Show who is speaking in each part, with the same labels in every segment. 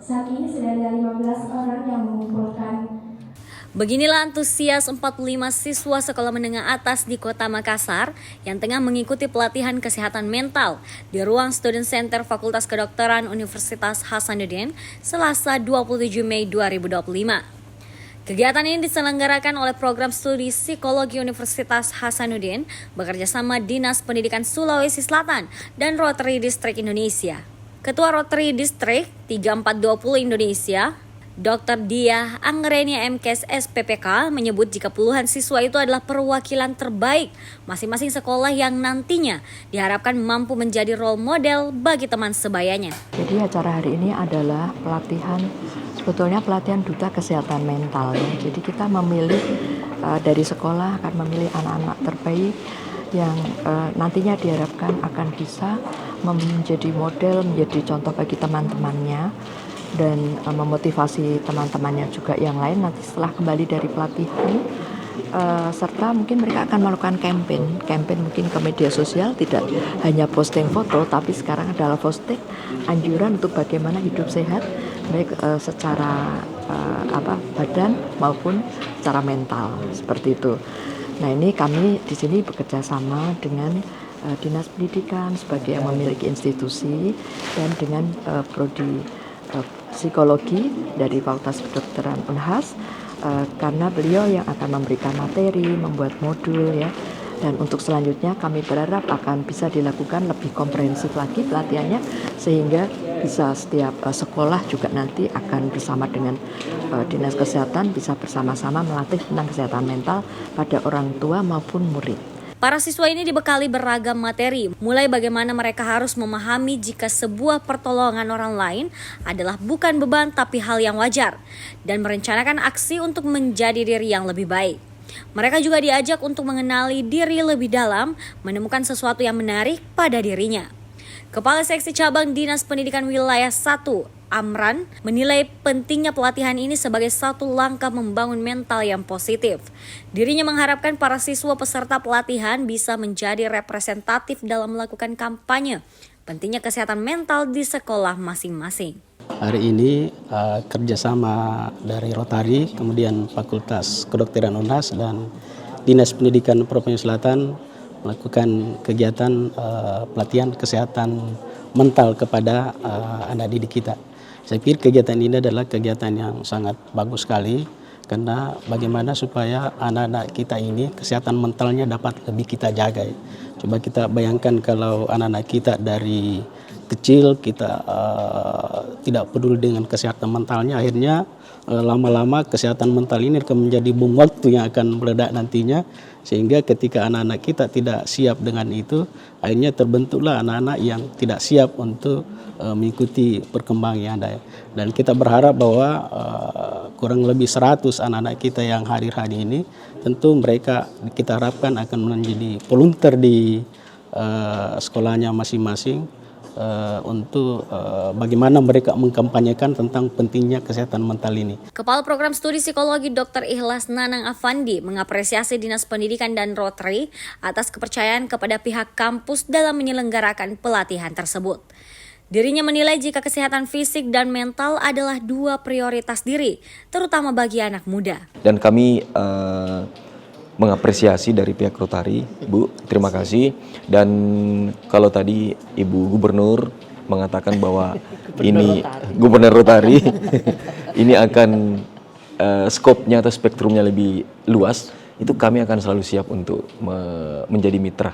Speaker 1: Saat ini sudah ada 15 orang yang mengumpulkan.
Speaker 2: Beginilah antusias 45 siswa sekolah menengah atas di Kota Makassar yang tengah mengikuti pelatihan kesehatan mental di ruang Student Center Fakultas Kedokteran Universitas Hasanuddin Selasa 27 Mei 2025. Kegiatan ini diselenggarakan oleh Program Studi Psikologi Universitas Hasanuddin bekerjasama Dinas Pendidikan Sulawesi Selatan dan Rotary District Indonesia. Ketua Rotary District 3420 Indonesia, Dr. Diah Angrenia MKes SPPK menyebut jika puluhan siswa itu adalah perwakilan terbaik masing-masing sekolah yang nantinya diharapkan mampu menjadi role model bagi teman sebayanya.
Speaker 3: Jadi acara hari ini adalah sebetulnya pelatihan duta kesehatan mental ya. Jadi kita memilih dari sekolah akan memilih anak-anak terbaik yang nantinya diharapkan akan bisa menjadi model, menjadi contoh bagi teman-temannya dan memotivasi teman-temannya juga yang lain nanti setelah kembali dari pelatihan, serta mungkin mereka akan melakukan campaign mungkin ke media sosial, tidak hanya posting foto tapi sekarang adalah posting anjuran untuk bagaimana hidup sehat baik secara badan maupun secara mental seperti itu. Nah, ini kami di sini bekerja sama dengan Dinas Pendidikan sebagai yang memiliki institusi dan dengan prodi psikologi dari Fakultas Kedokteran Unhas karena beliau yang akan memberikan materi, membuat modul ya. Dan untuk selanjutnya kami berharap akan bisa dilakukan lebih komprehensif lagi pelatihannya sehingga bisa setiap sekolah juga nanti akan bersama dengan Dinas Kesehatan bisa bersama-sama melatih tentang kesehatan mental pada orang tua maupun murid.
Speaker 2: Para siswa ini dibekali beragam materi, mulai bagaimana mereka harus memahami jika sebuah pertolongan orang lain adalah bukan beban tapi hal yang wajar, dan merencanakan aksi untuk menjadi diri yang lebih baik. Mereka juga diajak untuk mengenali diri lebih dalam, menemukan sesuatu yang menarik pada dirinya. Kepala Seksi Cabang Dinas Pendidikan Wilayah 1, Amran, menilai pentingnya pelatihan ini sebagai satu langkah membangun mental yang positif. Dirinya mengharapkan para siswa peserta pelatihan bisa menjadi representatif dalam melakukan kampanye pentingnya kesehatan mental di sekolah masing-masing.
Speaker 4: Hari ini kerjasama dari Rotary, kemudian Fakultas Kedokteran Unhas dan Dinas Pendidikan Provinsi Selatan melakukan kegiatan pelatihan kesehatan mental kepada anak didik kita. Saya pikir kegiatan ini adalah kegiatan yang sangat bagus sekali karena bagaimana supaya anak-anak kita ini kesehatan mentalnya dapat lebih kita jaga. Coba kita bayangkan kalau anak-anak kita dari kecil kita tidak peduli dengan kesehatan mentalnya, akhirnya lama-lama kesehatan mental ini akan menjadi bom waktu yang akan meledak nantinya, sehingga ketika anak-anak kita tidak siap dengan itu, akhirnya terbentuklah anak-anak yang tidak siap untuk mengikuti perkembangan yang ada. Dan kita berharap bahwa kurang lebih 100 anak-anak kita yang hadir hari ini, tentu mereka kita harapkan akan menjadi volunteer di sekolahnya masing-masing untuk bagaimana mereka mengkampanyekan tentang pentingnya kesehatan mental ini.
Speaker 2: Kepala Program Studi Psikologi Dr. Ikhlas Nanang Afandi mengapresiasi Dinas Pendidikan dan Rotary atas kepercayaan kepada pihak kampus dalam menyelenggarakan pelatihan tersebut. Dirinya menilai jika kesehatan fisik dan mental adalah dua prioritas diri, terutama bagi anak muda.
Speaker 5: Dan kami mengapresiasi dari pihak Rotary, Bu, terima kasih. Dan kalau tadi Ibu Gubernur mengatakan bahwa ini Gubernur Rotary ini akan skopnya atau spektrumnya lebih luas, itu kami akan selalu siap untuk menjadi mitra.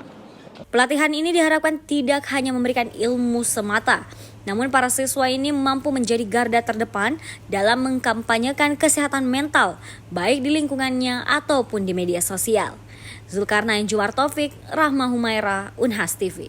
Speaker 2: Pelatihan ini diharapkan tidak hanya memberikan ilmu semata, namun para siswa ini mampu menjadi garda terdepan dalam mengkampanyekan kesehatan mental, baik di lingkungannya ataupun di media sosial. Zulkarnain Juwartaufik, Rahma Humaira, Unhas TV.